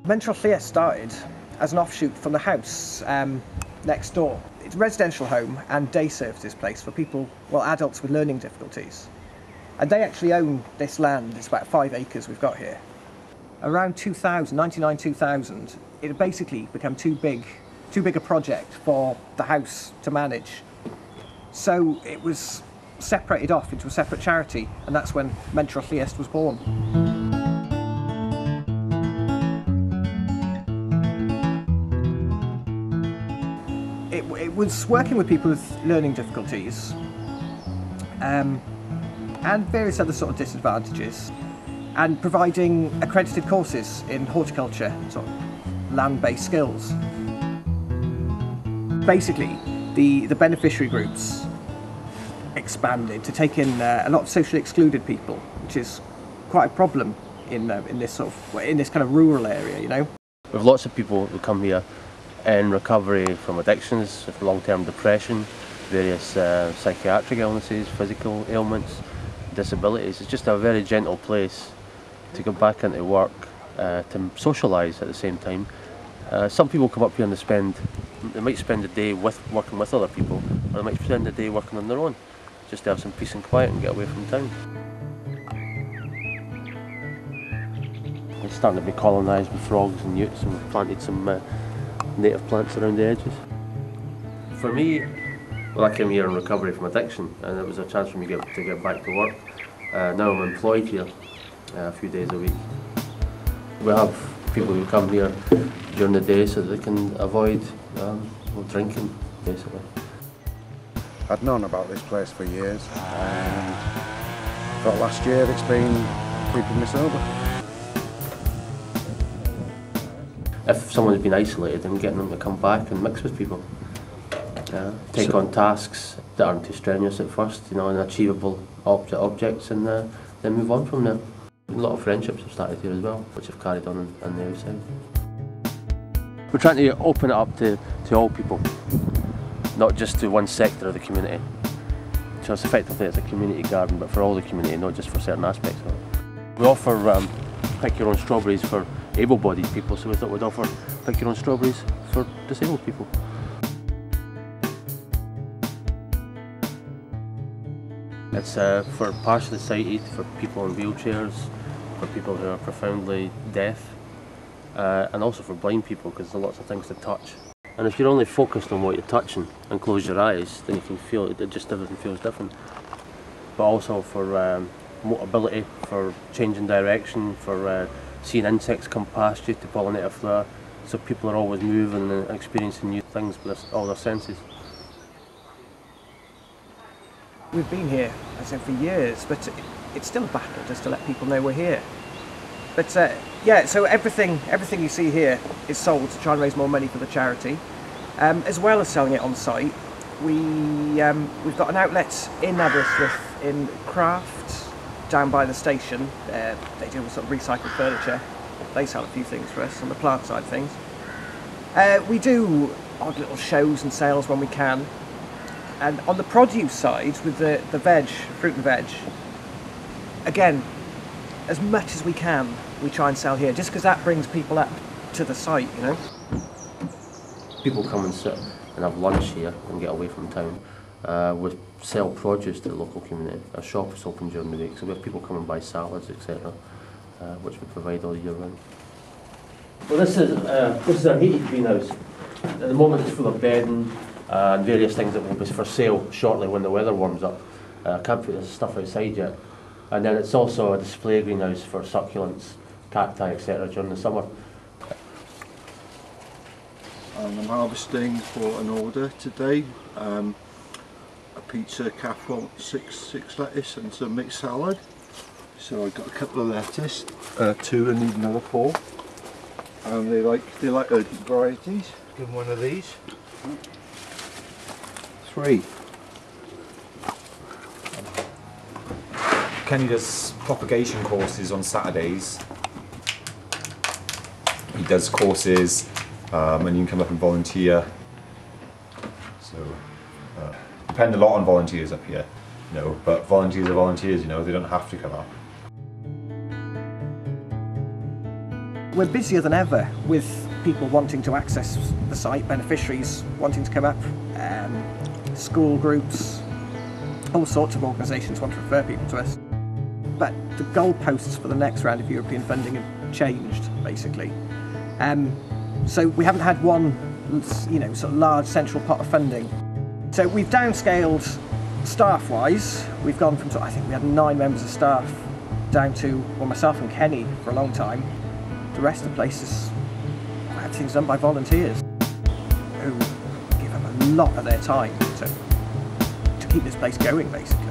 Mentro Lluest started as an offshoot from the house next door. It's a residential home and day services place for people, well, adults with learning difficulties. And they actually own this land. It's about 5 acres we've got here. Around 2000, 2000, it basically became too big a project for the house to manage. So it was separated off into a separate charity, and that's when Mentro Lluest was born. It was working with people with learning difficulties and various other sort of disadvantages, and providing accredited courses in horticulture, sort of land-based skills. Basically, the beneficiary groups expanded to take in a lot of socially excluded people, which is quite a problem in this kind of rural area, you know. We have lots of people who come here in recovery from addictions, long-term depression, various psychiatric illnesses, physical ailments, disabilities. It's just a very gentle place to go back into work, to socialise at the same time. Some people come up here and they might spend the day working with other people, or they might spend the day working on their own, just to have some peace and quiet and get away from town. It's starting to be colonised with frogs and newts, and we've planted some native plants around the edges. For me, well, I came here in recovery from addiction, and it was a chance for me to get back to work. Now I'm employed here a few days a week. We have people who come here during the day so that they can avoid drinking, basically. I'd known about this place for years, and but last year it's been keeping me sober. If someone's been isolated, then getting them to come back and mix with people. Take on tasks that aren't too strenuous at first, you know, and achievable objects, and then move on from there. A lot of friendships have started here as well, which have carried on the outside. We're trying to open it up to all people, not just to one sector of the community. So it's effectively a community garden, but for all the community, not just for certain aspects of it. We offer pick your own strawberries for able-bodied people, so we thought we'd offer pick your own strawberries for disabled people. It's for partially sighted, for people in wheelchairs, for people who are profoundly deaf, and also for blind people, because there's lots of things to touch. And if you're only focused on what you're touching and close your eyes, then you can feel it, just everything feels different. But also for mobility, for changing direction, for seeing insects come past you to pollinate a flower, so people are always moving and experiencing new things with all their senses. We've been here, as I said, for years, but it's still a battle just to let people know we're here. But yeah, so everything you see here is sold to try and raise more money for the charity, as well as selling it on site. We've got an outlet in Aberystwyth in Craft, down by the station. They deal with sort of recycled furniture. They sell a few things for us on the plant side of things. We do odd little shows and sales when we can. And on the produce side, with the veg, fruit and veg, again, as much as we can, we try and sell here, just because that brings people up to the site, you know. People come and sit and have lunch here and get away from town. We sell produce to the local community. Our shop is open during the week, so we have people come and buy salads, etc., which we provide all year round. Well, this is our heated greenhouse. At the moment, it's full of bedding and various things that will be for sale shortly when the weather warms up. I can't put this stuff outside yet. And then it's also a display greenhouse for succulents, cacti, etc. during the summer. And I'm harvesting for an order today. A pizza casserole, six lettuce and some mixed salad. So I've got a couple of lettuce, 2 and need another 4. And they like urgent varieties. Give them one of these. 3. Kenny does propagation courses on Saturdays. He does courses and you can come up and volunteer. So depend a lot on volunteers up here, you know, but volunteers are volunteers, you know, they don't have to come up. We're busier than ever with people wanting to access the site, beneficiaries wanting to come up, school groups, all sorts of organisations want to refer people to us. But the goalposts for the next round of European funding have changed, basically. So we haven't had one, sort of large central pot of funding. So we've downscaled staff-wise. We've gone from, I think we had 9 members of staff down to, well, myself and Kenny for a long time. The rest of the place is everything's done by volunteers who give up a lot of their time to keep this place going, basically.